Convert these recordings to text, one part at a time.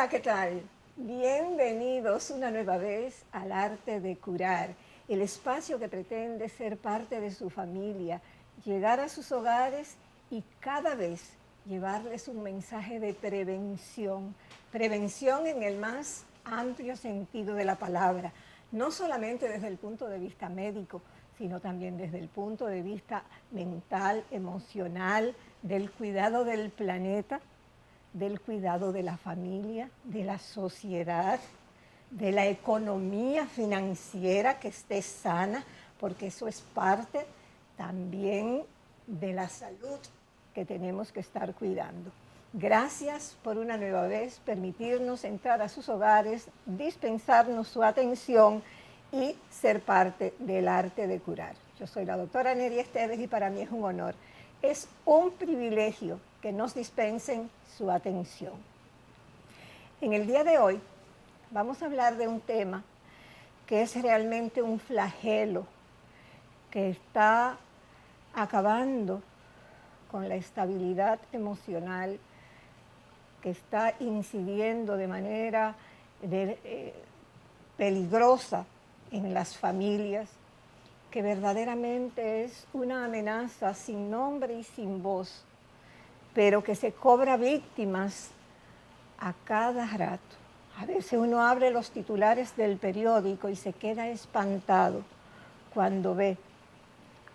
Hola, ¿qué tal? Bienvenidos una nueva vez al Arte de Curar, el espacio que pretende ser parte de su familia, llegar a sus hogares y cada vez llevarles un mensaje de prevención, prevención en el más amplio sentido de la palabra, no solamente desde el punto de vista médico, sino también desde el punto de vista mental, emocional, del cuidado del planeta, del cuidado de la familia, de la sociedad, de la economía financiera que esté sana, porque eso es parte también de la salud que tenemos que estar cuidando. Gracias por una nueva vez permitirnos entrar a sus hogares, dispensarnos su atención y ser parte del arte de curar. Yo soy la doctora Nery Esteves y para mí es un honor. Es un privilegio que nos dispensen su atención. En el día de hoy vamos a hablar de un tema que es realmente un flagelo que está acabando con la estabilidad emocional, que está incidiendo de manera peligrosa en las familias, que verdaderamente es una amenaza sin nombre y sin voz, pero que se cobra víctimas a cada rato. A veces uno abre los titulares del periódico y se queda espantado cuando ve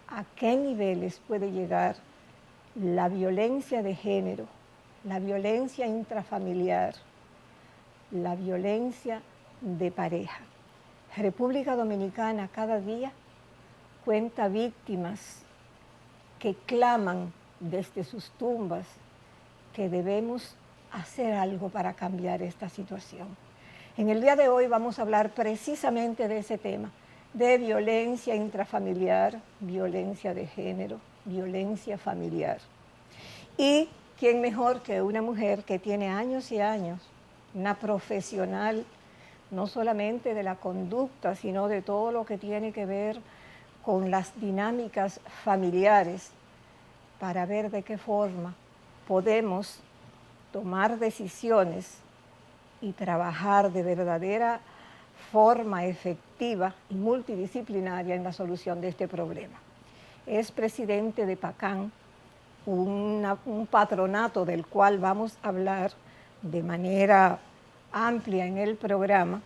a qué niveles puede llegar la violencia de género, la violencia intrafamiliar, la violencia de pareja. República Dominicana cada día cuenta víctimas que claman desde sus tumbas que debemos hacer algo para cambiar esta situación. En el día de hoy vamos a hablar precisamente de ese tema, de violencia intrafamiliar, violencia de género, violencia familiar. Y quién mejor que una mujer que tiene años y años, una profesional, no solamente de la conducta, sino de todo lo que tiene que ver con las dinámicas familiares, para ver de qué forma podemos tomar decisiones y trabajar de verdadera forma efectiva y multidisciplinaria en la solución de este problema. Es presidente de PACAN, un patronato del cual vamos a hablar de manera amplia en el programa.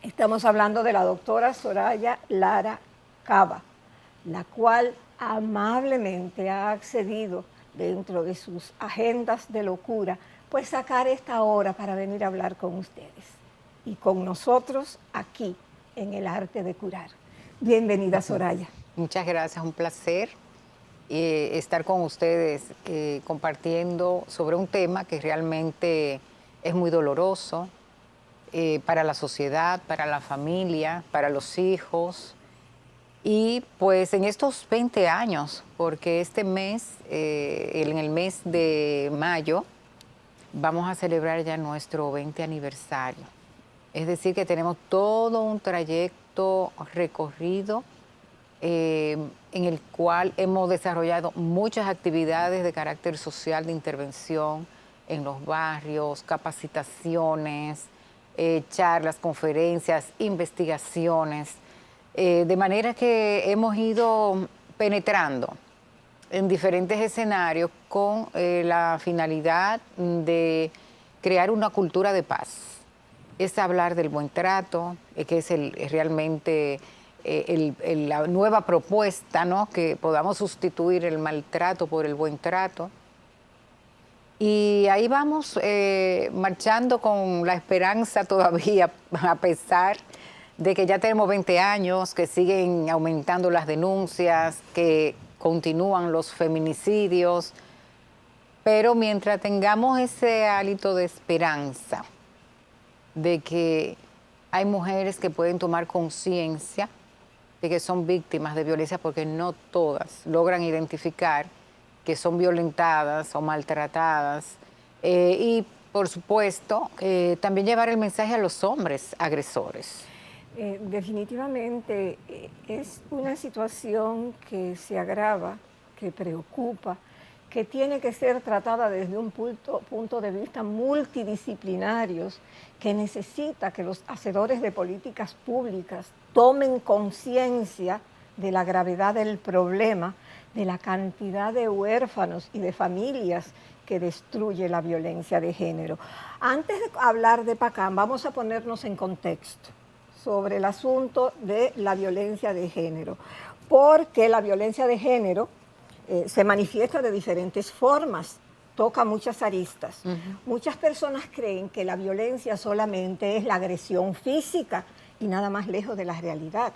Estamos hablando de la doctora Soraya Lara Cava, la cual amablemente ha accedido dentro de sus agendas de locura, pues sacar esta hora para venir a hablar con ustedes y con nosotros aquí en el arte de curar. Bienvenida, Soraya. Muchas gracias, un placer estar con ustedes compartiendo sobre un tema que realmente es muy doloroso para la sociedad, para la familia, para los hijos. Y pues en estos 20 años, porque este mes, en el mes de mayo, vamos a celebrar ya nuestro 20 aniversario. Es decir, que tenemos todo un trayecto recorrido en el cual hemos desarrollado muchas actividades de carácter social de intervención en los barrios, capacitaciones, charlas, conferencias, investigaciones, de manera que hemos ido penetrando en diferentes escenarios con la finalidad de crear una cultura de paz. Es hablar del buen trato, que es realmente la nueva propuesta, ¿no? Que podamos sustituir el maltrato por el buen trato. Y ahí vamos marchando con la esperanza todavía, a pesar de que ya tenemos 20 años, que siguen aumentando las denuncias, que continúan los feminicidios, pero mientras tengamos ese hálito de esperanza de que hay mujeres que pueden tomar conciencia de que son víctimas de violencia, porque no todas logran identificar que son violentadas o maltratadas, y por supuesto también llevar el mensaje a los hombres agresores. Definitivamente es una situación que se agrava, que preocupa que tiene que ser tratada desde un punto de vista multidisciplinarios, que necesita que los hacedores de políticas públicas tomen conciencia de la gravedad del problema, de la cantidad de huérfanos y de familias que destruye la violencia de género. Antes de hablar de PACAN, vamos a ponernos en contexto sobre el asunto de la violencia de género, porque la violencia de género se manifiesta de diferentes formas, toca muchas aristas. Muchas personas creen que la violencia solamente es la agresión física y nada más lejos de la realidad.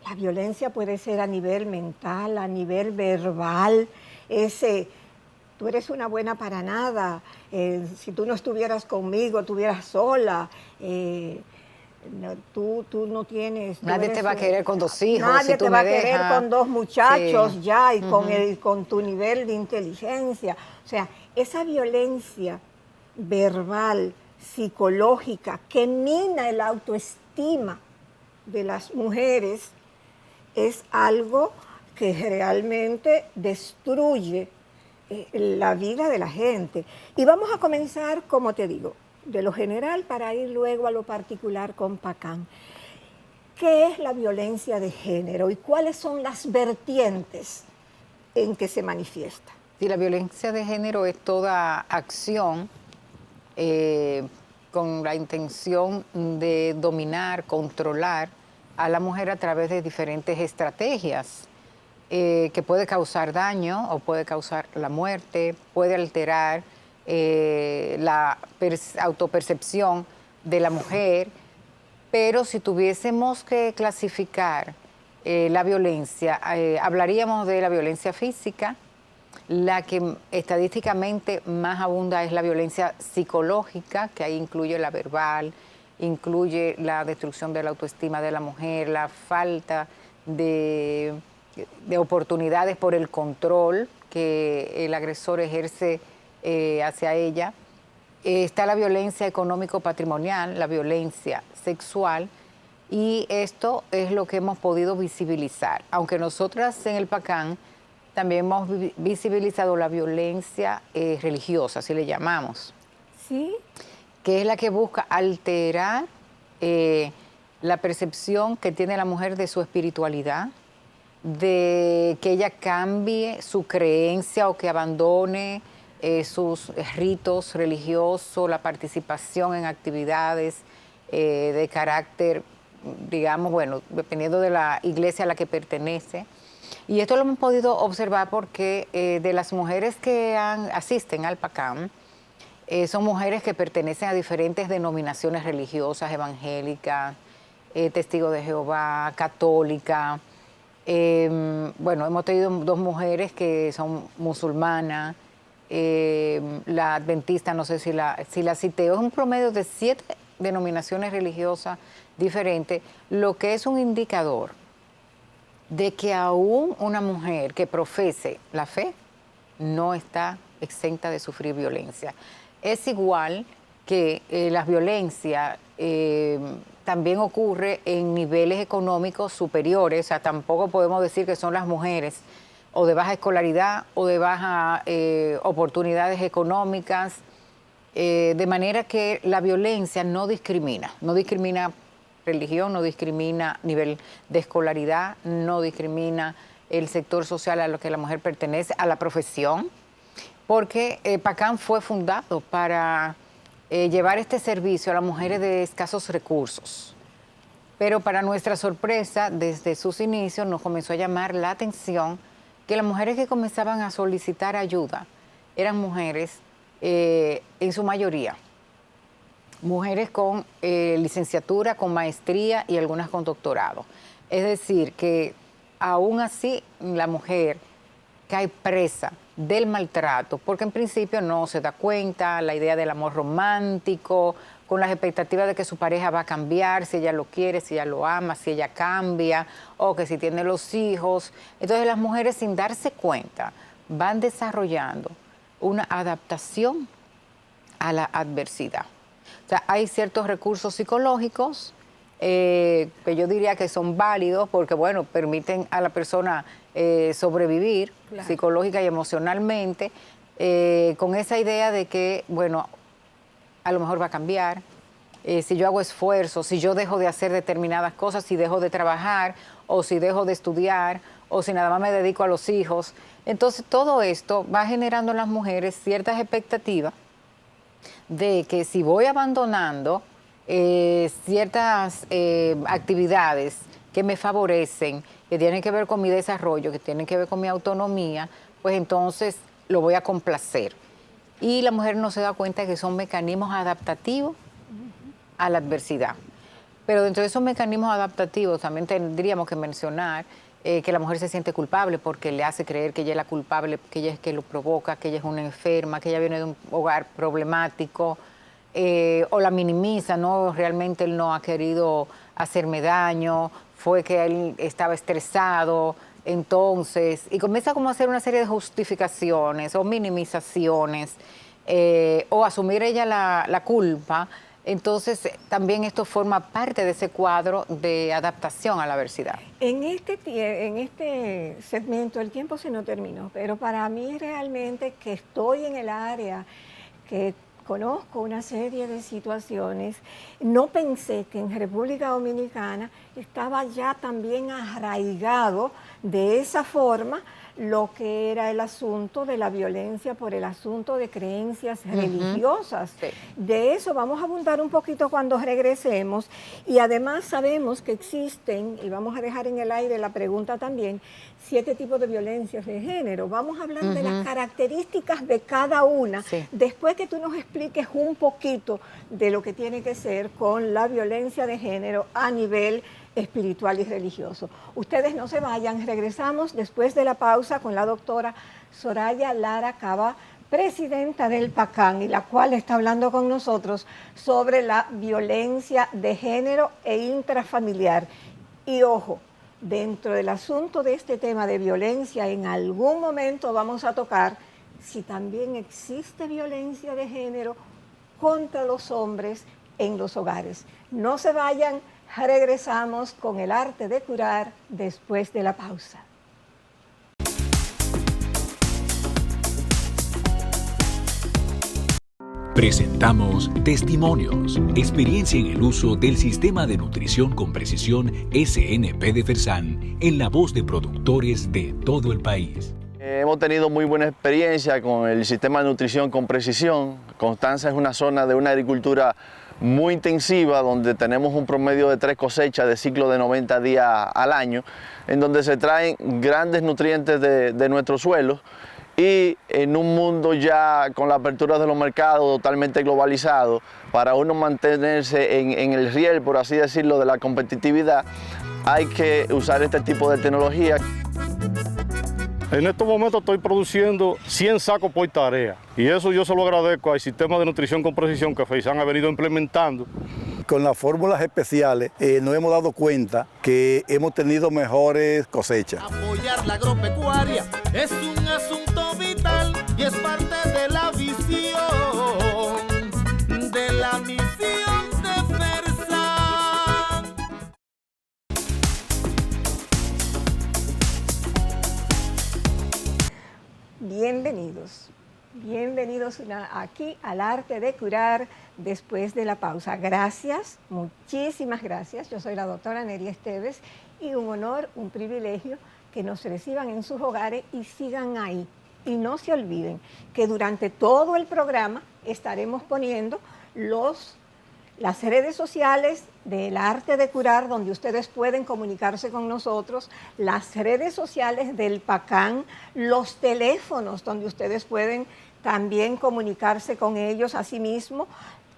La violencia puede ser a nivel mental, a nivel verbal, tú eres una buena para nada, si tú no estuvieras conmigo, estuvieras sola, tú no tienes... Nadie te va a querer con 2 hijos. Nadie si tú te va a me querer dejas. con 2 muchachos Sí. ya y con tu nivel de inteligencia. O sea, esa violencia verbal, psicológica, que mina la autoestima de las mujeres, es algo que realmente destruye la vida de la gente. Y vamos a comenzar, como te digo, de lo general para ir luego a lo particular con PACAN. ¿Qué es la violencia de género y cuáles son las vertientes en que se manifiesta? Sí, la violencia de género es toda acción con la intención de dominar, controlar a la mujer a través de diferentes estrategias que puede causar daño o puede causar la muerte, puede alterar la autopercepción de la mujer, pero si tuviésemos que clasificar la violencia, hablaríamos de la violencia física. La que estadísticamente más abunda es la violencia psicológica, que ahí incluye la verbal, incluye la destrucción de la autoestima de la mujer, la falta de oportunidades por el control que el agresor ejerce hacia ella. Está la violencia económico-patrimonial, la violencia sexual, y esto es lo que hemos podido visibilizar. Aunque nosotras en el PACAN también hemos visibilizado la violencia religiosa, así le llamamos. Sí. Que es la que busca alterar la percepción que tiene la mujer de su espiritualidad, de que ella cambie su creencia o que abandone sus ritos religiosos, la participación en actividades de carácter, digamos, bueno, dependiendo de la iglesia a la que pertenece. Y esto lo hemos podido observar porque de las mujeres que asisten al PACAN, son mujeres que pertenecen a diferentes denominaciones religiosas, evangélicas, testigos de Jehová, católica. Bueno, hemos tenido 2 mujeres que son musulmanas, la adventista, no sé si la cité, es un promedio de 7 denominaciones religiosas diferentes, lo que es un indicador de que aún una mujer que profese la fe no está exenta de sufrir violencia. Es igual que la violencia también ocurre en niveles económicos superiores, o sea, tampoco podemos decir que son las mujeres o de baja escolaridad o de bajas oportunidades económicas, de manera que la violencia no discrimina religión, no discrimina nivel de escolaridad, no discrimina el sector social a lo que la mujer pertenece, a la profesión, porque PACAN fue fundado para llevar este servicio a las mujeres de escasos recursos. Pero para nuestra sorpresa, desde sus inicios nos comenzó a llamar la atención que las mujeres que comenzaban a solicitar ayuda eran mujeres, en su mayoría, mujeres con licenciatura, con maestría y algunas con doctorado. Es decir, que aún así la mujer cae presa del maltrato, porque en principio no se da cuenta, la idea del amor romántico, con las expectativas de que su pareja va a cambiar, si ella lo quiere, si ella lo ama, si ella cambia, o que si tiene los hijos. Entonces las mujeres, sin darse cuenta, van desarrollando una adaptación a la adversidad. O sea, hay ciertos recursos psicológicos que yo diría que son válidos porque, bueno, permiten a la persona sobrevivir Claro. psicológica y emocionalmente, con esa idea de que, bueno, a lo mejor va a cambiar, si yo hago esfuerzo, si yo dejo de hacer determinadas cosas, si dejo de trabajar o si dejo de estudiar o si nada más me dedico a los hijos. Entonces todo esto va generando en las mujeres ciertas expectativas de que si voy abandonando ciertas actividades que me favorecen, que tienen que ver con mi desarrollo, que tienen que ver con mi autonomía, pues entonces lo voy a complacer. Y la mujer no se da cuenta de que son mecanismos adaptativos a la adversidad. Pero dentro de esos mecanismos adaptativos también tendríamos que mencionar que la mujer se siente culpable porque le hace creer que ella es la culpable, que ella es que lo provoca, que ella es una enferma, que ella viene de un hogar problemático, o la minimiza, ¿no? Realmente él no ha querido hacerme daño, fue que él estaba estresado, entonces, y comienza como a hacer una serie de justificaciones o minimizaciones, o asumir ella la culpa. Entonces, también esto forma parte de ese cuadro de adaptación a la adversidad. En este segmento el tiempo se nos terminó, pero para mí realmente que estoy en el área, que conozco una serie de situaciones, no pensé que en República Dominicana estaba ya también arraigado de esa forma lo que era el asunto de la violencia por el asunto de creencias religiosas. Sí. De eso vamos a abundar un poquito cuando regresemos y además sabemos que existen, y vamos a dejar en el aire la pregunta también, 7 tipos de violencias de género. Vamos a hablar de las características de cada una, Sí. después que tú nos expliques un poquito de lo que tiene que ser con la violencia de género a nivel espiritual y religioso. Ustedes no se vayan, regresamos después de la pausa con la doctora Soraya Lara Cava, presidenta del PACAN, y la cual está hablando con nosotros sobre la violencia de género e intrafamiliar. Y ojo, dentro del asunto de este tema de violencia, en algún momento vamos a tocar si también existe violencia de género contra los hombres en los hogares. No se vayan, regresamos con el arte de curar después de la pausa. Presentamos Testimonios, experiencia en el uso del Sistema de Nutrición con Precisión SNP de Fersan, en la voz de productores de todo el país. Hemos tenido muy buena experiencia con el Sistema de Nutrición con Precisión. Constanza es una zona de una agricultura muy intensiva, donde tenemos un promedio de 3 cosechas de ciclo de 90 días al año, en donde se traen grandes nutrientes de nuestros suelos. Y en un mundo ya con la apertura de los mercados totalmente globalizado, para uno mantenerse en el riel, por así decirlo, de la competitividad, hay que usar este tipo de tecnología. En estos momentos estoy produciendo 100 sacos por tarea y eso yo se lo agradezco al Sistema de Nutrición con Precisión que Fersan ha venido implementando. Con las fórmulas especiales nos hemos dado cuenta que hemos tenido mejores cosechas. Apoyar la agropecuaria es un asunto vital y es parte de la visión, de la misión de Fersan. Bienvenidos aquí al arte de curar después de la pausa. Gracias, muchísimas gracias. Yo soy la doctora Neri Esteves y un honor, un privilegio que nos reciban en sus hogares y sigan ahí. Y no se olviden que durante todo el programa estaremos poniendo las redes sociales del arte de curar, donde ustedes pueden comunicarse con nosotros, las redes sociales del PACAN, los teléfonos donde ustedes pueden también comunicarse con ellos. Asimismo,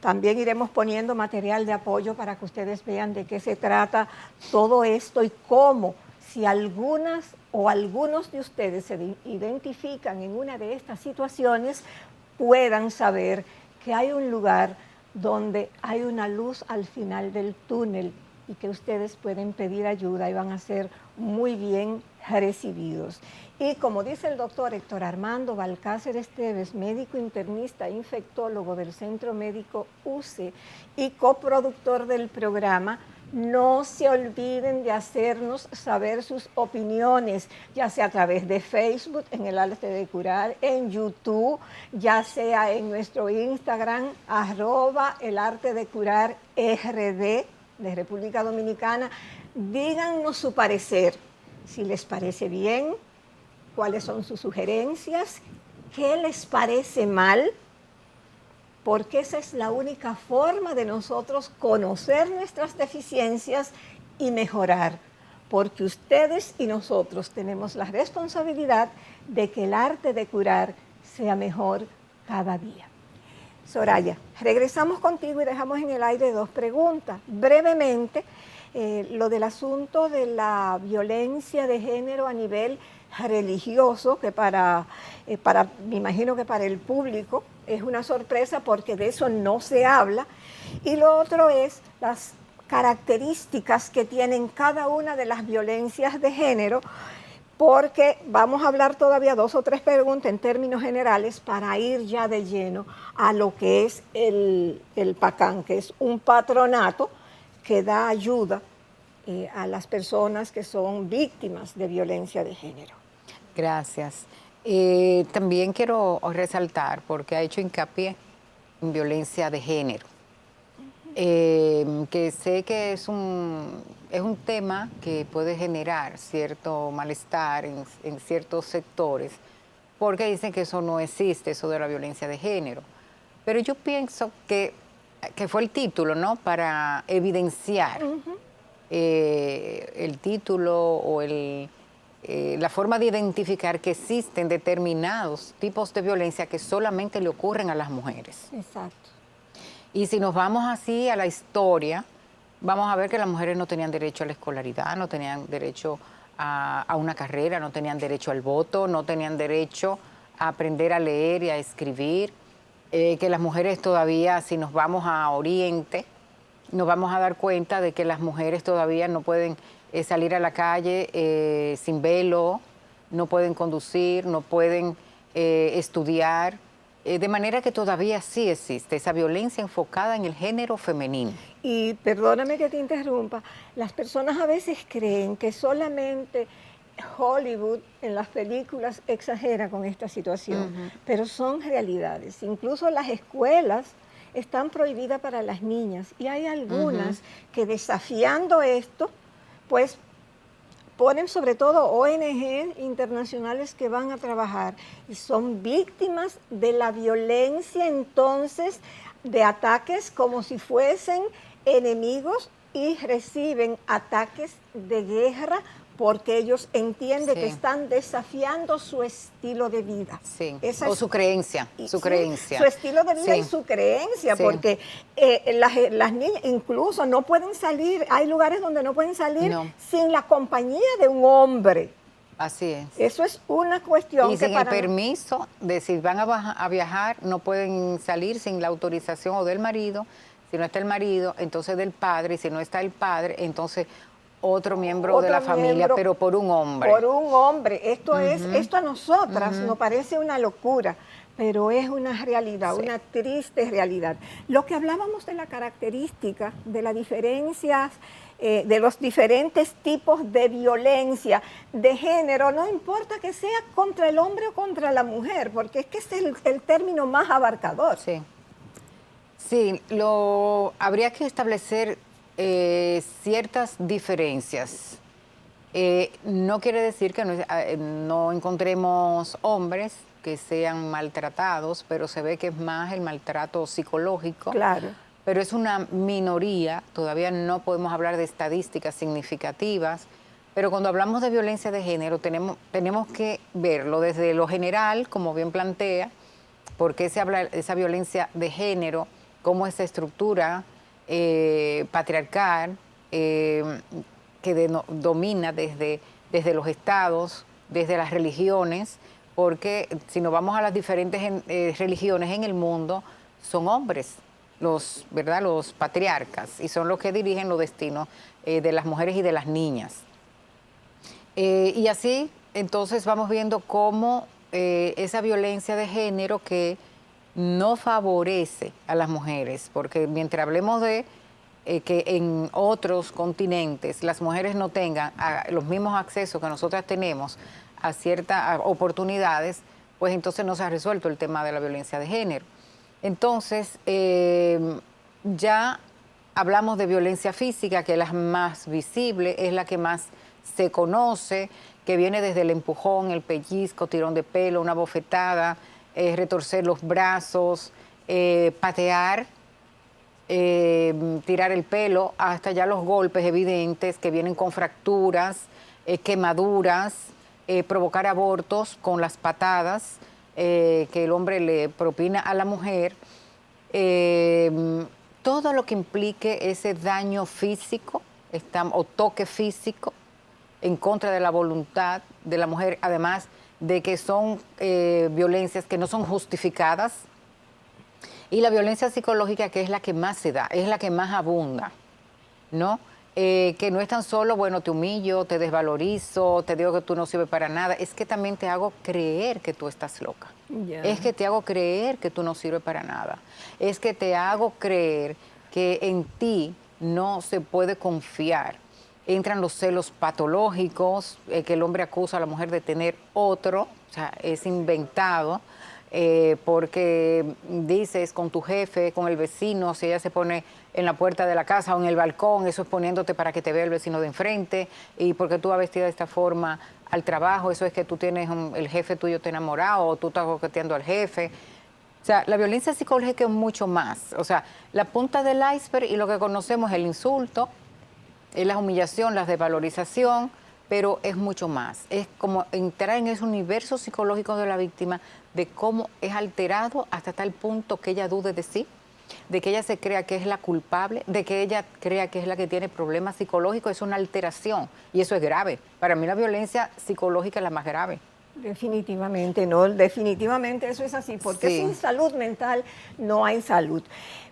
también iremos poniendo material de apoyo para que ustedes vean de qué se trata todo esto y cómo, si algunas o algunos de ustedes se identifican en una de estas situaciones, puedan saber que hay un lugar donde hay una luz al final del túnel y que ustedes pueden pedir ayuda y van a ser muy bien recibidos. Y como dice el doctor Héctor Armando Balcácer Esteves, médico internista e infectólogo del Centro Médico UCE y coproductor del programa, No se olviden de hacernos saber sus opiniones, ya sea a través de Facebook, en El Arte de Curar, en YouTube, ya sea en nuestro Instagram, @El Arte de Curar RD de República Dominicana. Díganos su parecer, si les parece bien, cuáles son sus sugerencias, qué les parece mal, porque esa es la única forma de nosotros conocer nuestras deficiencias y mejorar, porque ustedes y nosotros tenemos la responsabilidad de que el arte de curar sea mejor cada día. Soraya, regresamos contigo y dejamos en el aire 2 preguntas. Brevemente, lo del asunto de la violencia de género a nivel religioso, que me imagino que para el público es una sorpresa porque de eso no se habla. Y lo otro es las características que tienen cada una de las violencias de género, porque vamos a hablar todavía 2 o 3 preguntas en términos generales para ir ya de lleno a lo que es el PACAN, que es un patronato que da ayuda a las personas que son víctimas de violencia de género. Gracias. También quiero resaltar, porque ha hecho hincapié en violencia de género, que sé que es un tema que puede generar cierto malestar en ciertos sectores, porque dicen que eso no existe, eso de la violencia de género. Pero yo pienso que fue el título, ¿no?, para evidenciar el título o la forma de identificar que existen determinados tipos de violencia que solamente le ocurren a las mujeres. Exacto. Y si nos vamos así a la historia, vamos a ver que las mujeres no tenían derecho a la escolaridad, no tenían derecho a una carrera, no tenían derecho al voto, no tenían derecho a aprender a leer y a escribir, que las mujeres todavía, si nos vamos a Oriente, nos vamos a dar cuenta de que las mujeres todavía no pueden salir a la calle sin velo, no pueden conducir, no pueden estudiar, de manera que todavía sí existe esa violencia enfocada en el género femenino. Y perdóname que te interrumpa, las personas a veces creen que solamente Hollywood en las películas exagera con esta situación, pero son realidades. Incluso las escuelas están prohibidas para las niñas y hay algunas que, desafiando esto, pues ponen, sobre todo ONG internacionales que van a trabajar y son víctimas de la violencia, entonces, de ataques como si fuesen enemigos, y reciben ataques de guerra porque ellos entienden que están desafiando su estilo de vida. Sí, o su creencia, su creencia. Su estilo de vida y su creencia, porque las niñas incluso no pueden salir, hay lugares donde no pueden salir sin la compañía de un hombre. Así es. Eso es una cuestión y que sin el permiso de si van a viajar, no pueden salir sin la autorización o del marido. Si no está el marido, entonces del padre, y si no está el padre, entonces otro miembro de la familia, pero por un hombre. Por un hombre. Esto a nosotras nos parece una locura, pero es una realidad, una triste realidad. Lo que hablábamos de la característica, de las diferencias, de los diferentes tipos de violencia de género, no importa que sea contra el hombre o contra la mujer, porque es que es el término más abarcador. Sí, habría que establecer ciertas diferencias. No quiere decir que no encontremos hombres que sean maltratados, pero se ve que es más el maltrato psicológico. Claro. Pero es una minoría, todavía no podemos hablar de estadísticas significativas, pero cuando hablamos de violencia de género tenemos que verlo desde lo general, como bien plantea, porque se habla de esa violencia de género, cómo esa estructura patriarcal que domina desde los estados, desde las religiones, porque si nos vamos a las diferentes religiones en el mundo, son hombres, los patriarcas, y son los que dirigen los destinos de las mujeres y de las niñas. Y así, entonces, vamos viendo cómo esa violencia de género que no favorece a las mujeres, porque mientras hablemos de que en otros continentes las mujeres no tengan los mismos accesos que nosotras tenemos a ciertas oportunidades, pues entonces no se ha resuelto el tema de la violencia de género. Entonces, ya hablamos de violencia física, que es la más visible, es la que más se conoce, que viene desde el empujón, el pellizco, tirón de pelo, una bofetada, retorcer los brazos, patear, tirar el pelo, hasta ya los golpes evidentes que vienen con fracturas, quemaduras, provocar abortos con las patadas que el hombre le propina a la mujer, todo lo que implique ese daño físico o toque físico en contra de la voluntad de la mujer, además de que son violencias que no son justificadas, y la violencia psicológica, que es la que más se da, es la que más abunda, ¿no? Que no es tan solo, bueno, te humillo, te desvalorizo, te digo que tú no sirves para nada, es que también te hago creer que tú estás loca. Yeah. Es que te hago creer que tú no sirves para nada. Es que te hago creer que en ti no se puede confiar. Entran los celos patológicos, que el hombre acusa a la mujer de tener otro, o sea, es inventado, porque dices con tu jefe, con el vecino, si ella se pone en la puerta de la casa o en el balcón, eso es poniéndote para que te vea el vecino de enfrente, y porque tú vas vestida de esta forma al trabajo, eso es que tú tienes, el jefe tuyo te enamorado, o tú estás coqueteando al jefe. O sea, la violencia psicológica es mucho más. O sea, la punta del iceberg y lo que conocemos es el insulto, es la humillación, la desvalorización, pero es mucho más. Es como entrar en ese universo psicológico de la víctima, de cómo es alterado hasta tal punto que ella dude de sí, de que ella se crea que es la culpable, de que ella crea que es la que tiene problemas psicológicos. Es una alteración y eso es grave. Para mí la violencia psicológica es la más grave. Definitivamente, no, definitivamente eso es así, porque sí, sin salud mental no hay salud.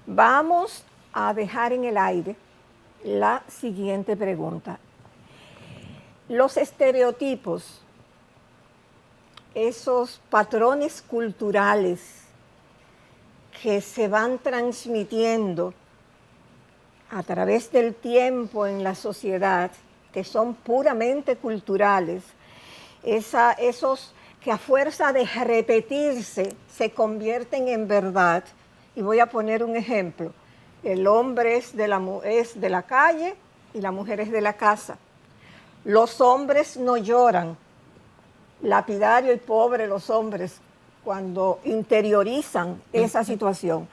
Vamos a dejar en el aire la siguiente pregunta. Los estereotipos, esos patrones culturales que se van transmitiendo a través del tiempo en la sociedad, que son puramente culturales, esos que a fuerza de repetirse se convierten en verdad. Y voy a poner un ejemplo. El hombre es de la calle y la mujer es de la casa. Los hombres no lloran. Lapidario y pobre los hombres cuando interiorizan esa situación.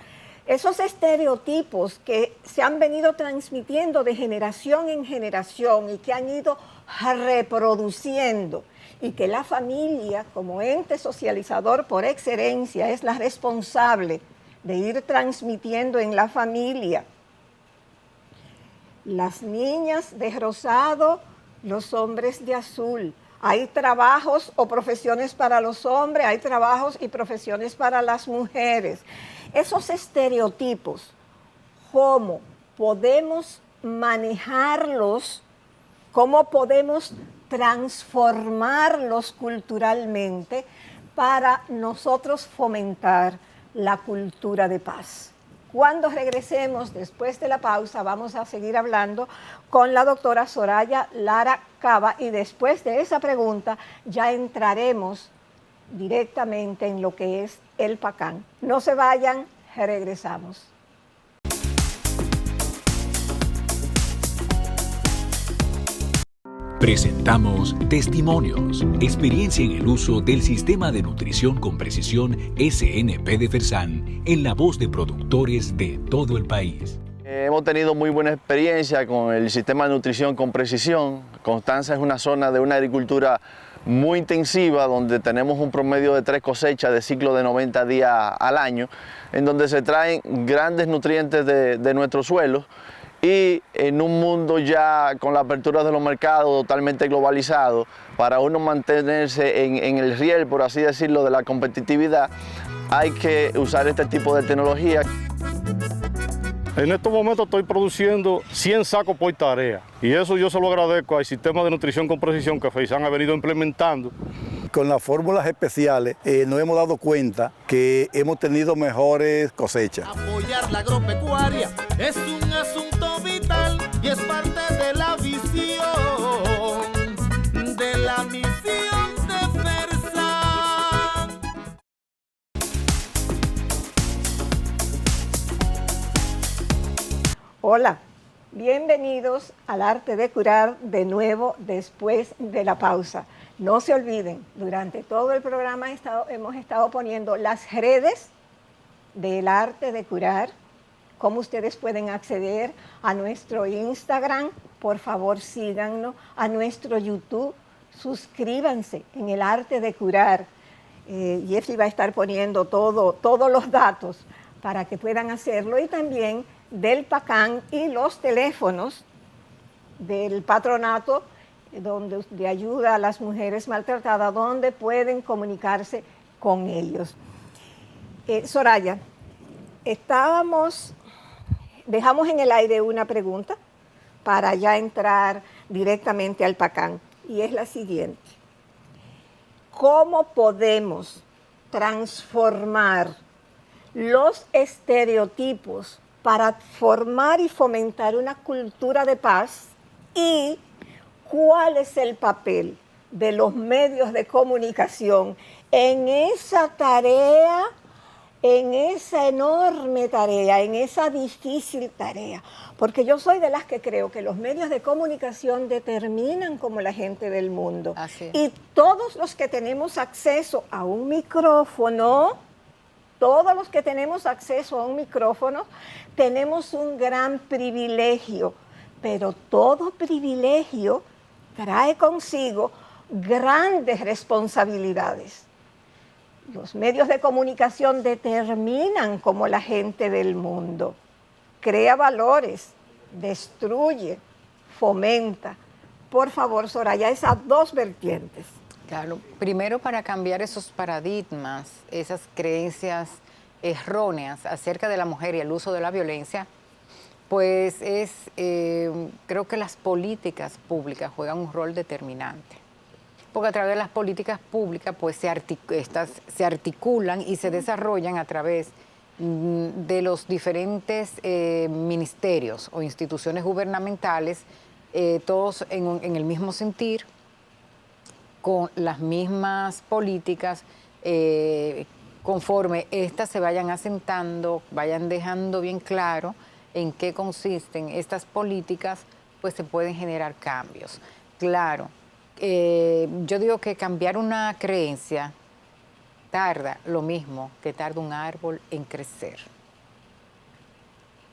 Esos estereotipos que se han venido transmitiendo de generación en generación y que han ido reproduciendo, y que la familia, como ente socializador por excelencia, es la responsable de ir transmitiendo en la familia. Las niñas de rosado, los hombres de azul. Hay trabajos o profesiones para los hombres, hay trabajos y profesiones para las mujeres. Esos estereotipos, ¿cómo podemos manejarlos? ¿Cómo podemos transformarlos culturalmente para nosotros fomentar la cultura de paz? Cuando regresemos después de la pausa vamos a seguir hablando con la doctora Soraya Lara Cava, y después de esa pregunta ya entraremos directamente en lo que es el PACAN. No se vayan, regresamos. Presentamos Testimonios, experiencia en el uso del Sistema de Nutrición con Precisión SNP de Fersan, en la voz de productores de todo el país. Hemos tenido muy buena experiencia con el Sistema de Nutrición con Precisión. Constanza es una zona de una agricultura muy intensiva, donde tenemos un promedio de 3 cosechas de ciclo de 90 días al año, en donde se traen grandes nutrientes de nuestros suelos. Y en un mundo ya con la apertura de los mercados totalmente globalizado, para uno mantenerse en el riel, por así decirlo, de la competitividad, hay que usar este tipo de tecnología. En estos momentos estoy produciendo 100 sacos por tarea, y eso yo se lo agradezco al Sistema de Nutrición con Precisión que FEISAN ha venido implementando Con las fórmulas especiales nos hemos dado cuenta que hemos tenido mejores cosechas. Apoyar la agropecuaria es un asunto vital y es parte de la visión de la misión de FERSAN. Hola, bienvenidos al Arte de Curar de nuevo después de la pausa. No se olviden, durante todo el programa hemos estado poniendo las redes del Arte de Curar, cómo ustedes pueden acceder a nuestro Instagram, por favor síganos, a nuestro YouTube, suscríbanse en el Arte de Curar. Jeffrey va a estar poniendo todos los datos para que puedan hacerlo, y también del PACAN y los teléfonos del patronato de ayuda a las mujeres maltratadas, donde pueden comunicarse con ellos. Soraya, dejamos en el aire una pregunta para ya entrar directamente al PACAN, y es la siguiente: ¿cómo podemos transformar los estereotipos para formar y fomentar una cultura de paz? ¿Y cuál es el papel de los medios de comunicación en esa tarea, en esa enorme tarea, en esa difícil tarea? Porque yo soy de las que creo que los medios de comunicación determinan cómo la gente ve el mundo. Así es. Y todos los que tenemos acceso a un micrófono, tenemos un gran privilegio, pero todo privilegio trae consigo grandes responsabilidades. Los medios de comunicación determinan cómo la gente ve el mundo, crea valores, destruye, fomenta. Por favor, Soraya, esas dos vertientes. Claro, primero, para cambiar esos paradigmas, esas creencias erróneas acerca de la mujer y el uso de la violencia, pues creo que las políticas públicas juegan un rol determinante. Porque a través de las políticas públicas pues se articulan y se desarrollan a través de los diferentes ministerios o instituciones gubernamentales, todos en el mismo sentir, con las mismas políticas, conforme estas se vayan asentando, vayan dejando bien claro en qué consisten estas políticas, pues se pueden generar cambios. Claro, yo digo que cambiar una creencia tarda lo mismo que tarda un árbol en crecer,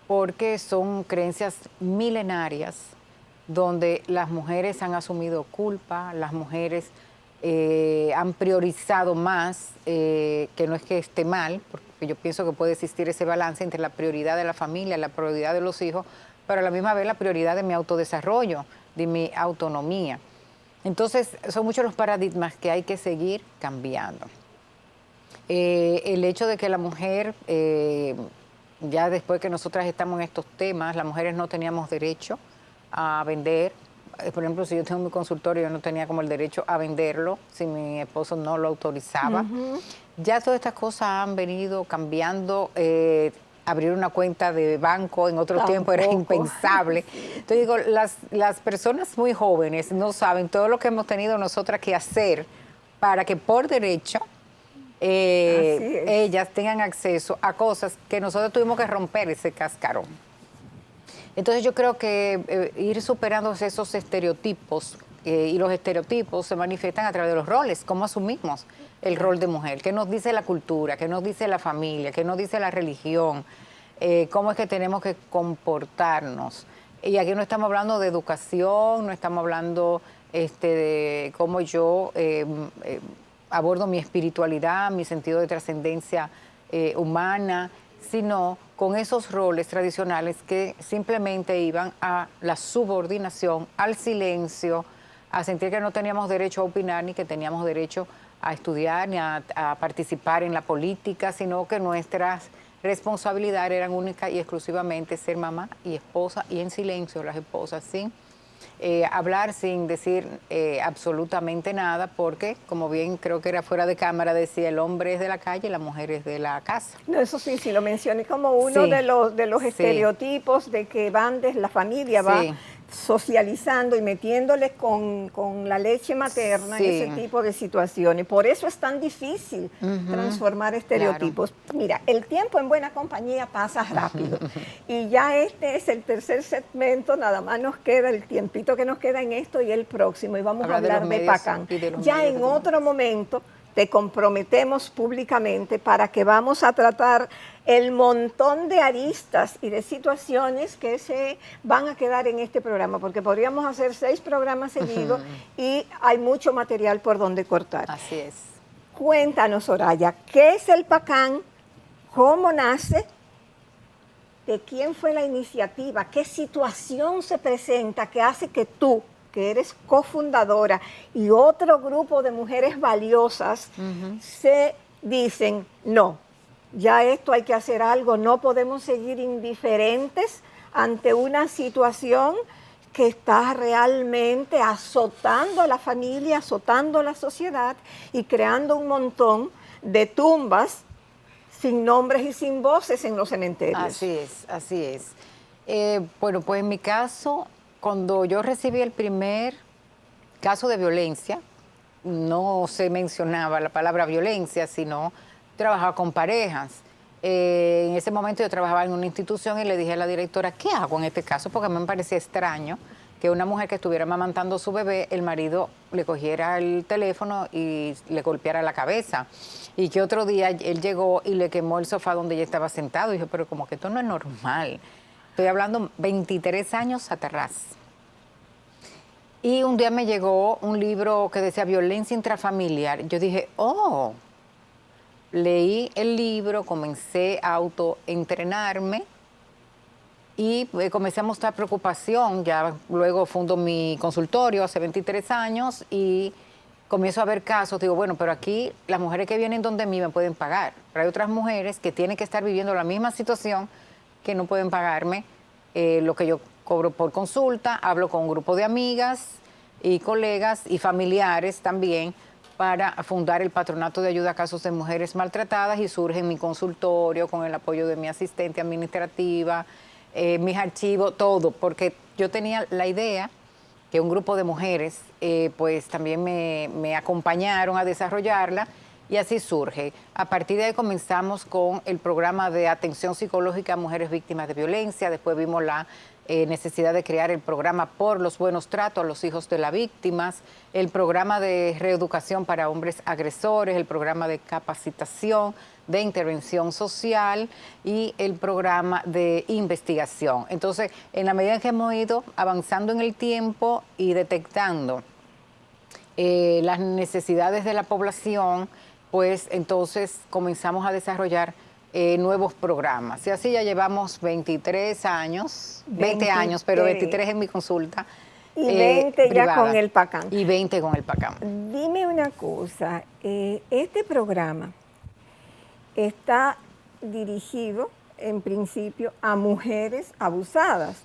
porque son creencias milenarias donde las mujeres han asumido culpa, las mujeres han priorizado más, que no es que esté mal, porque yo pienso que puede existir ese balance entre la prioridad de la familia, la prioridad de los hijos, pero a la misma vez la prioridad de mi autodesarrollo, de mi autonomía. Entonces, son muchos los paradigmas que hay que seguir cambiando. El hecho de que la mujer, ya después que nosotras estamos en estos temas, las mujeres no teníamos derecho a vender. Por ejemplo, si yo tengo mi consultorio, yo no tenía como el derecho a venderlo si mi esposo no lo autorizaba. Ya todas estas cosas han venido cambiando. Abrir una cuenta de banco en otros tiempos era impensable. Entonces digo, las personas muy jóvenes no saben todo lo que hemos tenido nosotras que hacer para que por derecho ellas tengan acceso a cosas que nosotros tuvimos que romper ese cascarón. Entonces yo creo que ir superando esos estereotipos, y los estereotipos se manifiestan a través de los roles, cómo asumimos el rol de mujer, qué nos dice la cultura, qué nos dice la familia, qué nos dice la religión, cómo es que tenemos que comportarnos. Y aquí no estamos hablando de educación, no estamos hablando de cómo yo abordo mi espiritualidad, mi sentido de trascendencia humana, sino con esos roles tradicionales que simplemente iban a la subordinación, al silencio, a sentir que no teníamos derecho a opinar, ni que teníamos derecho a estudiar, ni a participar en la política, sino que nuestras responsabilidades eran únicas y exclusivamente ser mamá y esposa, y en silencio las esposas, sin hablar sin decir absolutamente nada, porque, como bien creo que era fuera de cámara, decía, el hombre es de la calle y la mujer es de la casa. No, eso sí, sí lo mencioné como uno Sí, de los sí. estereotipos de que van desde la familia, va Sí. socializando y metiéndole con la leche materna Sí. ese tipo de situaciones. Por eso es tan difícil transformar estereotipos. Mira, el tiempo en buena compañía pasa rápido. Y ya este es el tercer segmento, nada más nos queda el tiempito que nos queda en esto y el próximo. Y vamos a Hablar de hablar los de medios Pacán. y de los Ya medios en de comunicación. otro momento te comprometemos públicamente para que vamos a tratar el montón de aristas y de situaciones que se van a quedar en este programa, porque podríamos hacer 6 programas seguidos y hay mucho material por donde cortar. Así es. Cuéntanos, Soraya, ¿qué es el Pacán? ¿Cómo nace? ¿De quién fue la iniciativa? ¿Qué situación se presenta que hace que tú, que eres cofundadora, y otro grupo de mujeres valiosas, se dicen, no, ya esto hay que hacer algo, no podemos seguir indiferentes ante una situación que está realmente azotando a la familia, azotando a la sociedad y creando un montón de tumbas sin nombres y sin voces en los cementerios? Así es, así es. Bueno, pues en mi caso, cuando yo recibí el primer caso de violencia, no se mencionaba la palabra violencia, sino trabajaba con parejas. En ese momento yo trabajaba en una institución y le dije a la directora, ¿qué hago en este caso? Porque a mí me parecía extraño que una mujer que estuviera amamantando a su bebé, el marido le cogiera el teléfono y le golpeara la cabeza. Y que otro día él llegó y le quemó el sofá donde ella estaba sentado. Y dije, pero como que esto no es normal. Estoy hablando 23 años atrás. Y un día me llegó un libro que decía violencia intrafamiliar. Yo dije, oh, leí el libro, comencé a autoentrenarme y comencé a mostrar preocupación. Ya luego fundo mi consultorio hace 23 años y comienzo a ver casos. Digo, bueno, pero aquí las mujeres que vienen donde mí me pueden pagar. Pero hay otras mujeres que tienen que estar viviendo la misma situación que no pueden pagarme lo que yo cobro por consulta. Hablo con un grupo de amigas y colegas y familiares también para fundar el Patronato de Ayuda a Casos de Mujeres Maltratadas y surge en mi consultorio con el apoyo de mi asistente administrativa, mis archivos, todo, porque yo tenía la idea que un grupo de mujeres pues también me acompañaron a desarrollarla y así surge. A partir de ahí comenzamos con el programa de atención psicológica a mujeres víctimas de violencia, después vimos la necesidad de crear el programa por los buenos tratos a los hijos de las víctimas, el programa de reeducación para hombres agresores, el programa de capacitación, de intervención social y el programa de investigación. Entonces, en la medida en que hemos ido avanzando en el tiempo y detectando las necesidades de la población, pues entonces comenzamos a desarrollar nuevos programas. Y así ya llevamos 23 años, 20 años, pero 23 en mi consulta. Y 20 privada. ya con el Pacán. Y 20 con el Pacán. Dime una cosa, este programa está dirigido en principio a mujeres abusadas,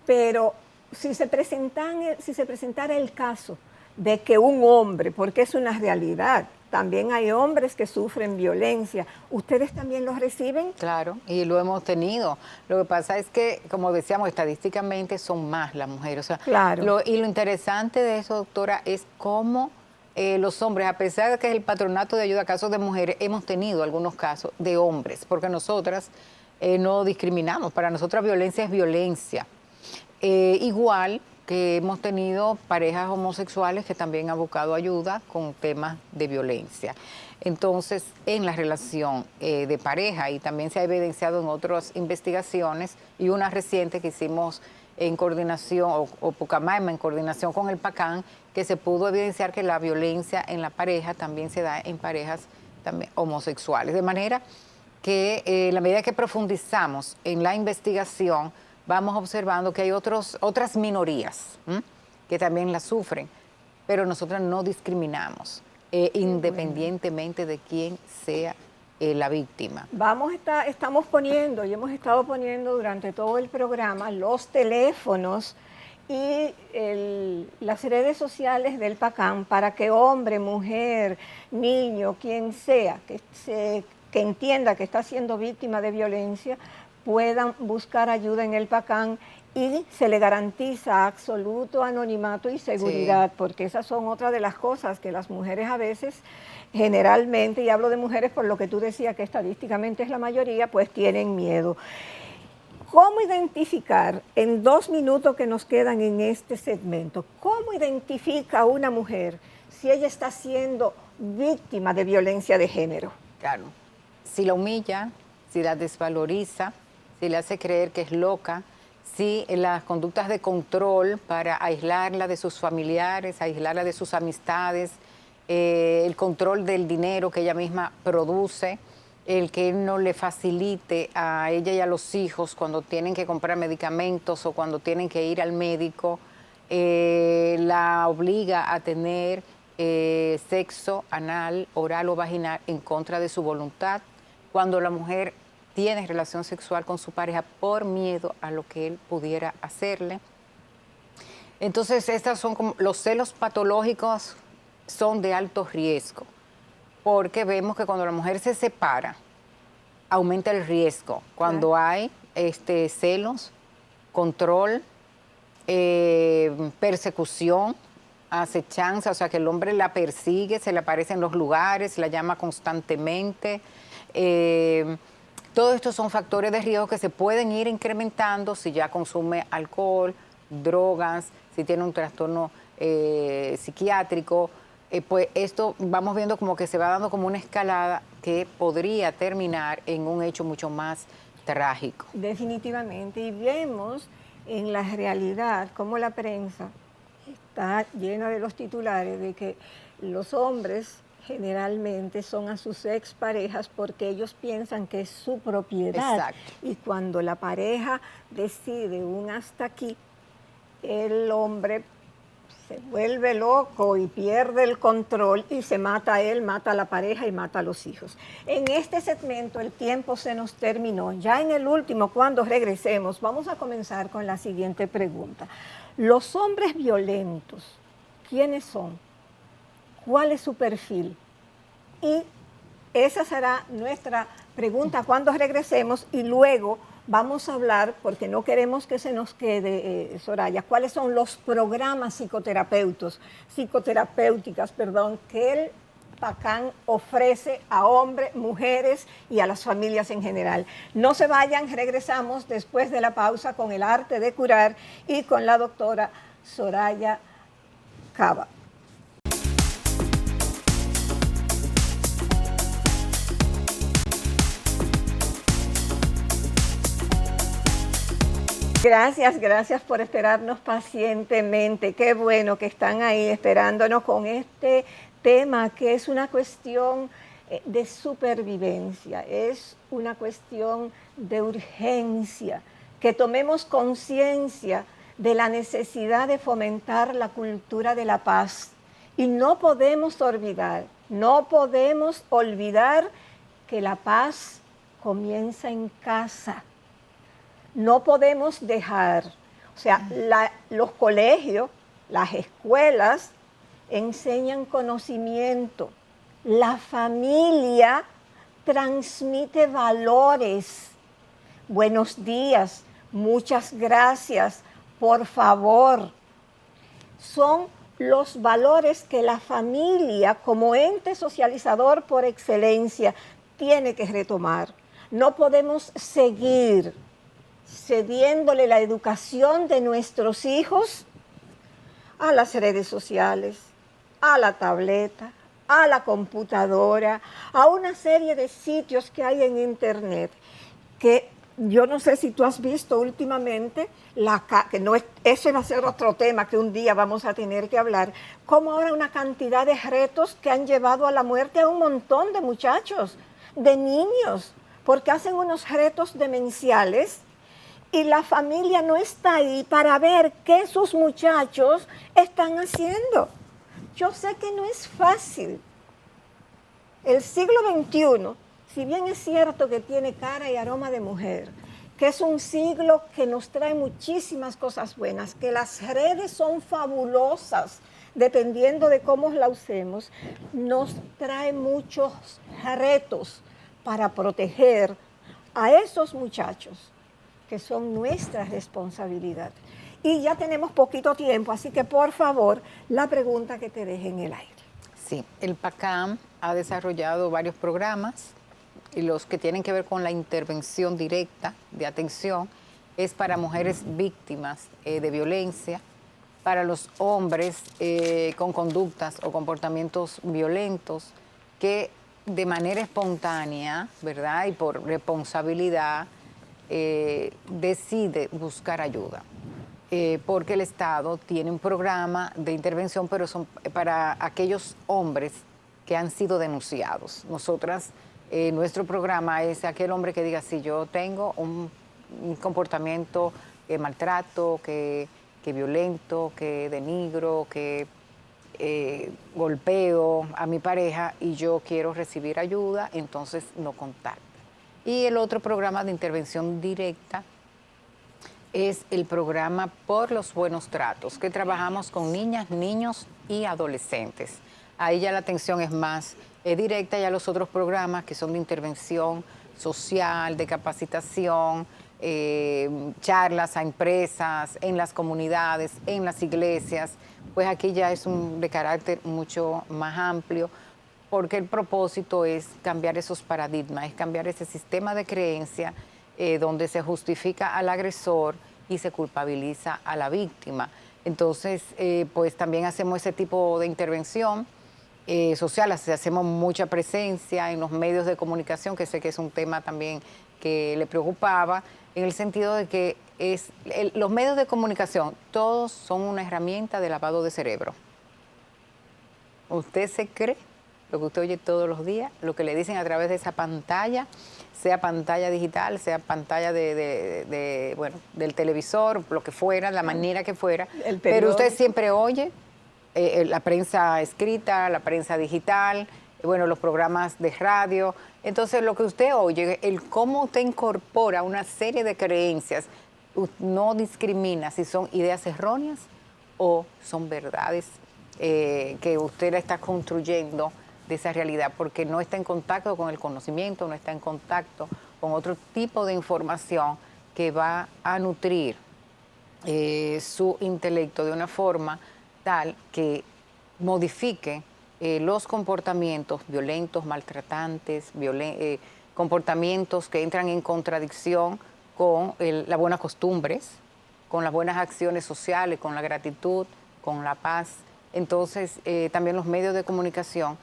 pero si se presentara el caso de que un hombre, porque es una realidad, también hay hombres que sufren violencia, ¿ustedes también los reciben? Claro, y lo hemos tenido. Lo que pasa es que, como decíamos, estadísticamente son más las mujeres. O sea, claro. Y lo interesante de eso, doctora, es cómo los hombres, a pesar de que es el Patronato de Ayuda a Casos de Mujeres, hemos tenido algunos casos de hombres, porque nosotras no discriminamos. Para nosotras violencia es violencia. Igual que hemos tenido parejas homosexuales que también han buscado ayuda con temas de violencia. Entonces, en la relación de pareja, y también se ha evidenciado en otras investigaciones, y una reciente que hicimos en coordinación, o Pucamaima, en coordinación con el Pacán, que se pudo evidenciar que la violencia en la pareja también se da en parejas también homosexuales. De manera que en la medida que profundizamos en la investigación, vamos observando que hay otras minorías que también la sufren, pero nosotros no discriminamos, independientemente de quién sea la víctima. Estamos poniendo y hemos estado poniendo durante todo el programa los teléfonos y las redes sociales del PACAN para que hombre, mujer, niño, quien sea, que entienda que está siendo víctima de violencia, puedan buscar ayuda en el PACAN y se le garantiza absoluto anonimato y seguridad, porque esas son otras de las cosas que las mujeres a veces, generalmente, y hablo de mujeres por lo que tú decías que estadísticamente es la mayoría, pues tienen miedo. ¿Cómo identificar, en 2 minutos que nos quedan en este segmento, cómo identifica a una mujer si ella está siendo víctima de violencia de género? Claro, si la humilla, si la desvaloriza, si le hace creer que es loca, si las conductas de control para aislarla de sus familiares, aislarla de sus amistades, el control del dinero que ella misma produce, el que él no le facilite a ella y a los hijos cuando tienen que comprar medicamentos o cuando tienen que ir al médico, la obliga a tener sexo anal, oral o vaginal en contra de su voluntad, cuando la mujer tiene relación sexual con su pareja por miedo a lo que él pudiera hacerle. Entonces, estas son como los celos patológicos, son de alto riesgo, porque vemos que cuando la mujer se separa, aumenta el riesgo. Cuando hay celos, control, persecución, acechanza, o sea que el hombre la persigue, se le aparece en los lugares, la llama constantemente. Todo esto son factores de riesgo que se pueden ir incrementando si ya consume alcohol, drogas, si tiene un trastorno psiquiátrico. Pues esto vamos viendo como que se va dando como una escalada que podría terminar en un hecho mucho más trágico. Definitivamente, y vemos en la realidad cómo la prensa está llena de los titulares de que los hombres generalmente son a sus exparejas porque ellos piensan que es su propiedad. Exacto. Y cuando la pareja decide un hasta aquí, el hombre se vuelve loco y pierde el control y se mata a él, mata a la pareja y mata a los hijos. En este segmento el tiempo se nos terminó. Ya en el último, cuando regresemos, vamos a comenzar con la siguiente pregunta. Los hombres violentos, ¿quiénes son? ¿Cuál es su perfil? Y esa será nuestra pregunta cuando regresemos y luego vamos a hablar, porque no queremos que se nos quede, Soraya, cuáles son los programas psicoterapéuticas, que el PACAN ofrece a hombres, mujeres y a las familias en general. No se vayan, regresamos después de la pausa con el arte de curar y con la doctora Soraya Cava. Gracias por esperarnos pacientemente. Qué bueno que están ahí esperándonos con este tema que es una cuestión de supervivencia, es una cuestión de urgencia, que tomemos conciencia de la necesidad de fomentar la cultura de la paz. Y no podemos olvidar que la paz comienza en casa. No podemos dejar, o sea, los colegios, las escuelas enseñan conocimiento. La familia transmite valores. Buenos días, muchas gracias, por favor. Son los valores que la familia, como ente socializador por excelencia, tiene que retomar. No podemos seguir cediéndole la educación de nuestros hijos a las redes sociales, a la tableta, a la computadora, a una serie de sitios que hay en internet que yo no sé si tú has visto últimamente, que no es, ese va a ser otro tema que un día vamos a tener que hablar, como ahora una cantidad de retos que han llevado a la muerte a un montón de muchachos, de niños, porque hacen unos retos demenciales y la familia no está ahí para ver qué sus muchachos están haciendo. Yo sé que no es fácil. El siglo XXI, si bien es cierto que tiene cara y aroma de mujer, que es un siglo que nos trae muchísimas cosas buenas, que las redes son fabulosas, dependiendo de cómo la usemos, nos trae muchos retos para proteger a esos muchachos que son nuestra responsabilidad. Y ya tenemos poquito tiempo, así que por favor, la pregunta que te deje en el aire. Sí, el PACAM ha desarrollado varios programas y los que tienen que ver con la intervención directa de atención es para mujeres víctimas de violencia, para los hombres con conductas o comportamientos violentos que de manera espontánea, ¿verdad? Y por responsabilidad decide buscar ayuda. Porque el Estado tiene un programa de intervención, pero son para aquellos hombres que han sido denunciados. Nosotras, nuestro programa es aquel hombre que diga, si yo tengo un comportamiento que maltrato, que violento, que denigro, que golpeo a mi pareja y yo quiero recibir ayuda, entonces no contacta. Y el otro programa de intervención directa es el programa Por los Buenos Tratos, que trabajamos con niñas, niños y adolescentes. Ahí ya la atención es más directa, ya los otros programas que son de intervención social, de capacitación, charlas a empresas, en las comunidades, en las iglesias, pues aquí ya es de carácter mucho más amplio, porque el propósito es cambiar esos paradigmas, es cambiar ese sistema de creencia donde se justifica al agresor y se culpabiliza a la víctima. Entonces, pues también hacemos ese tipo de intervención social, hacemos mucha presencia en los medios de comunicación, que sé que es un tema también que le preocupaba, en el sentido de que los medios de comunicación, todos son una herramienta de lavado de cerebro. ¿Usted se cree lo que usted oye todos los días, lo que le dicen a través de esa pantalla, sea pantalla digital, sea pantalla del televisor, lo que fuera, la manera que fuera, pero usted siempre oye la prensa escrita, la prensa digital, los programas de radio? Entonces, lo que usted oye, el cómo usted incorpora una serie de creencias, no discrimina si son ideas erróneas o son verdades que usted la está construyendo de esa realidad, porque no está en contacto con el conocimiento, no está en contacto con otro tipo de información que va a nutrir su intelecto de una forma tal que modifique los comportamientos violentos, maltratantes, comportamientos que entran en contradicción con las buenas costumbres, con las buenas acciones sociales, con la gratitud, con la paz. Entonces, también los medios de comunicación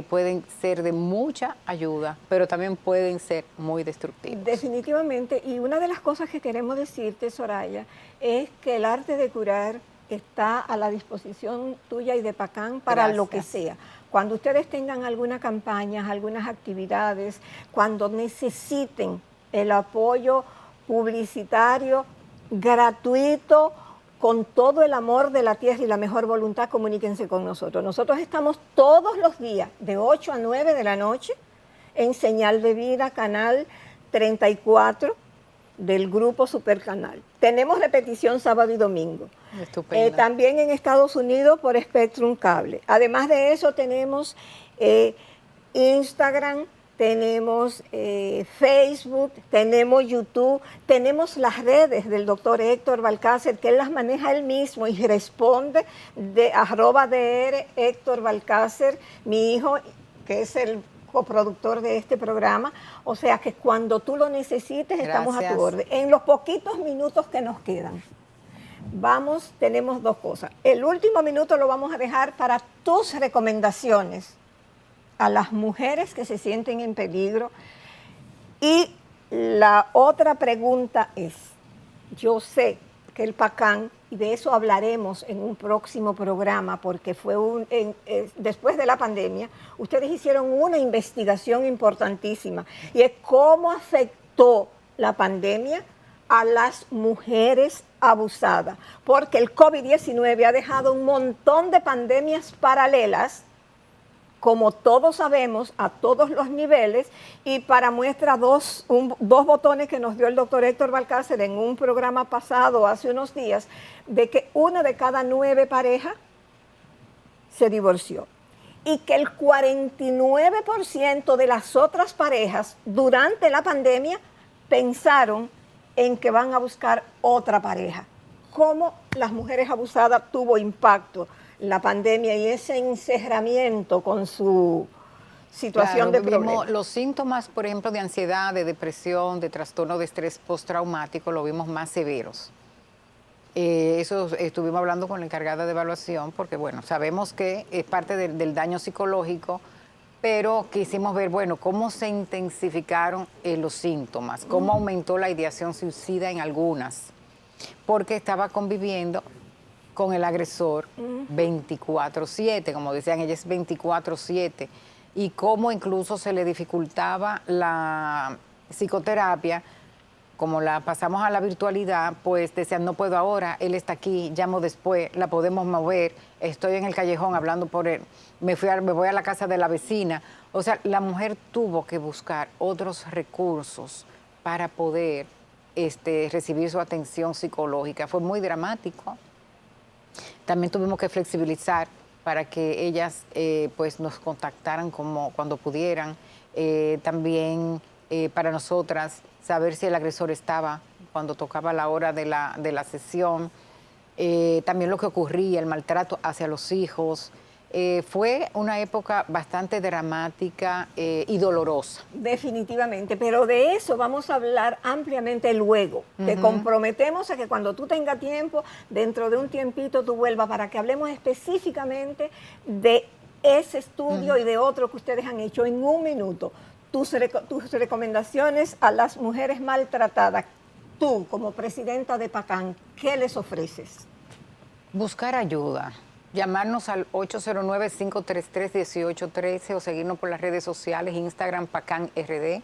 pueden ser de mucha ayuda, pero también pueden ser muy destructivos. Definitivamente, y una de las cosas que queremos decirte, Soraya, es que el arte de curar está a la disposición tuya y de PACAM para Gracias. lo que sea. Cuando ustedes tengan alguna campaña, algunas actividades, cuando necesiten el apoyo publicitario gratuito, con todo el amor de la tierra y la mejor voluntad, comuníquense con nosotros. Nosotros estamos todos los días, de 8 a 9 de la noche, en Señal de Vida, canal 34 del grupo Supercanal. Tenemos repetición sábado y domingo. Estupendo. También en Estados Unidos por Spectrum Cable. Además de eso tenemos Instagram, tenemos Facebook, tenemos YouTube, tenemos las redes del doctor Héctor Balcácer, que él las maneja él mismo y responde de @DR Héctor Balcácer, mi hijo, que es el coproductor de este programa. O sea que cuando tú lo necesites, estamos a tu orden. En los poquitos minutos que nos quedan, tenemos dos cosas. El último minuto lo vamos a dejar para tus recomendaciones a las mujeres que se sienten en peligro. Y la otra pregunta es, yo sé que el PACAM, y de eso hablaremos en un próximo programa, porque fue después de la pandemia, ustedes hicieron una investigación importantísima, y es cómo afectó la pandemia a las mujeres abusadas, porque el COVID-19 ha dejado un montón de pandemias paralelas como todos sabemos, a todos los niveles, y para muestra dos botones que nos dio el doctor Héctor Balcácer en un programa pasado hace unos días, de que 1 de cada 9 parejas se divorció y que el 49% de las otras parejas durante la pandemia pensaron en que van a buscar otra pareja. ¿Cómo las mujeres abusadas tuvo impacto la pandemia y ese encerramiento con su situación de problema? Los síntomas, por ejemplo, de ansiedad, de depresión, de trastorno de estrés postraumático, lo vimos más severos. Eso estuvimos hablando con la encargada de evaluación porque, bueno, sabemos que es parte del daño psicológico, pero quisimos ver, bueno, cómo se intensificaron los síntomas, cómo aumentó la ideación suicida en algunas, porque estaba conviviendo con el agresor 24/7, como decían, ella es 24/7, y cómo incluso se le dificultaba la psicoterapia, como la pasamos a la virtualidad, pues decían, no puedo ahora, él está aquí, llamo después, la podemos mover, estoy en el callejón hablando por él, me voy a la casa de la vecina. O sea, la mujer tuvo que buscar otros recursos para poder recibir su atención psicológica. Fue muy dramático. También tuvimos que flexibilizar para que ellas pues nos contactaran como cuando pudieran. También para nosotras saber si el agresor estaba cuando tocaba la hora de la sesión. También lo que ocurría, el maltrato hacia los hijos. Fue una época bastante dramática y dolorosa. Definitivamente, pero de eso vamos a hablar ampliamente luego. Te comprometemos a que cuando tú tengas tiempo, dentro de un tiempito tú vuelvas para que hablemos específicamente de ese estudio y de otro que ustedes han hecho en un minuto. Tus recomendaciones a las mujeres maltratadas, tú como presidenta de PACAN, ¿qué les ofreces? Buscar ayuda. Llamarnos al 809-533-1813 o seguirnos por las redes sociales, Instagram PACAN RD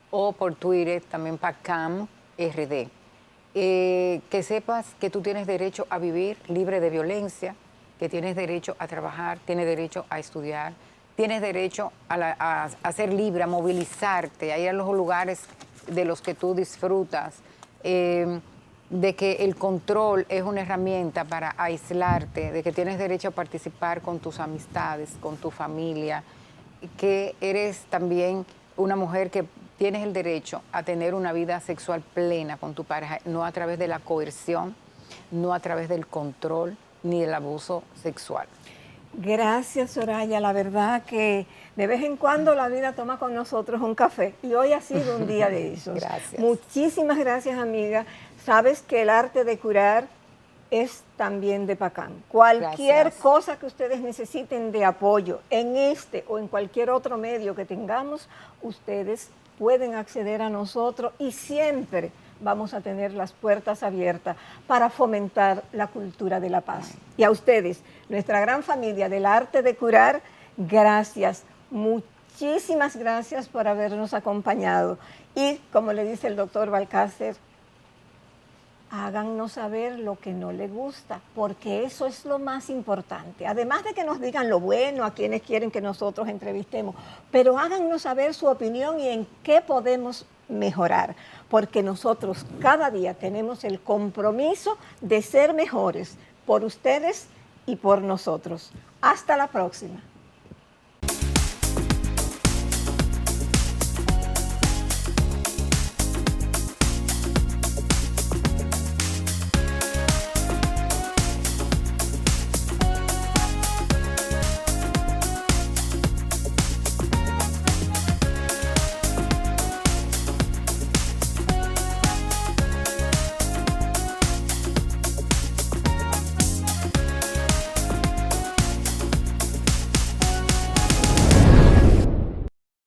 o por Twitter también PACAN RD. Que sepas que tú tienes derecho a vivir libre de violencia, que tienes derecho a trabajar, tienes derecho a estudiar, tienes derecho a ser libre, a movilizarte, a ir a los lugares de los que tú disfrutas. De que el control es una herramienta para aislarte, de que tienes derecho a participar con tus amistades, con tu familia, que eres también una mujer que tienes el derecho a tener una vida sexual plena con tu pareja, no a través de la coerción, no a través del control ni del abuso sexual. Gracias, Soraya. La verdad que de vez en cuando la vida toma con nosotros un café y hoy ha sido un día de esos. Gracias. Muchísimas gracias, amiga. Sabes que el arte de curar es también de PACAN. Cualquier cosa que ustedes necesiten de apoyo en este o en cualquier otro medio que tengamos, ustedes pueden acceder a nosotros y siempre vamos a tener las puertas abiertas para fomentar la cultura de la paz. Y a ustedes, nuestra gran familia del arte de curar, gracias, muchísimas gracias por habernos acompañado. Y como le dice el doctor Balcácer, háganos saber lo que no les gusta, porque eso es lo más importante. Además de que nos digan lo bueno a quienes quieren que nosotros entrevistemos, pero háganos saber su opinión y en qué podemos mejorar, porque nosotros cada día tenemos el compromiso de ser mejores por ustedes y por nosotros. Hasta la próxima.